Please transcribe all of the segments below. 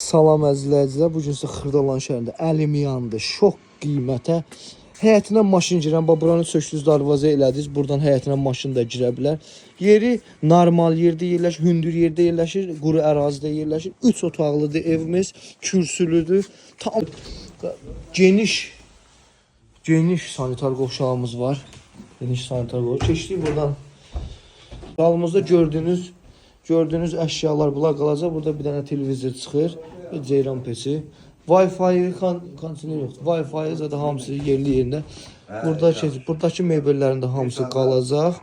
Salam əzizləyicilər, bugün sizə Xırdalan şəhərində əlim yandı, şok qiymətə. Həyətinə maşın girən, buranı sökdünüz, darvaza elədiniz, buradan həyətinə maşın da girə bilər. Yeri normal yerdə yerləşir, hündür yerdə yerləşir, quru ərazidə yerləşir. 3 otaqlıdır evimiz, kürsülüdür. Tam geniş sanitar qovşağımız var. Geniş sanitar qovşaq. Keçdik buradan. Dalımızda gördüyünüz əşyalar bunlar qalacaq. Burada bir dənə televizor çıxır. Ceyran peçi. Wi-Fi kontiner yoxdur. Wi-Fi zaten hamısı yerli yerində. Buradakı mebellərin də hamısı qalacaq.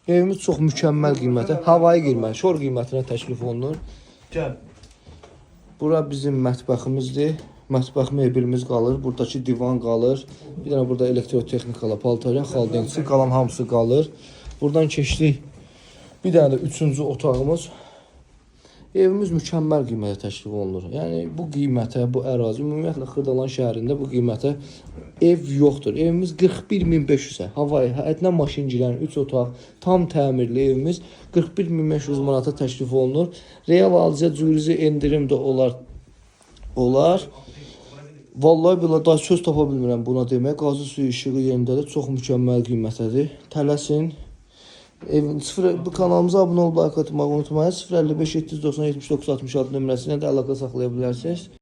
Evimiz çox mükəmməl qiymətə, havai qiymət, şor qiymətinə təklif olunur. Bura bizim mətbəximizdir. Mətbəx mebelimiz qalır. Buradakı divan qalır. Bir dənə burada elektrotexnikalar, paltaryan, xaldençi qalan hamısı qalır. Buradan keçdik. Bir dənə də 3-cü otağımız. Evimiz mükəmməl qiymətə təklif olunur. Yəni bu qiymətə, bu ərazi, ümumiyyətlə Xırdalan şəhərində bu qiymətə ev yoxdur. Evimiz 41.500-ə. Havai, həyətinə maşın girən 3 otaq, tam təmirli evimiz 41.500 manata təklif olunur. Real alıcıya cüzi endirim də olar. Vallahi belə daha söz tapa bilmirəm buna demək. Qazı suyu işığı yerindədir. Çox mükəmməl qiymətədir. Tələsin. Bu kanalımıza abunə olub like atmağı unutmayın. 055 790 79 66 nömrəsindən də əlaqə saxlaya bilərsiniz.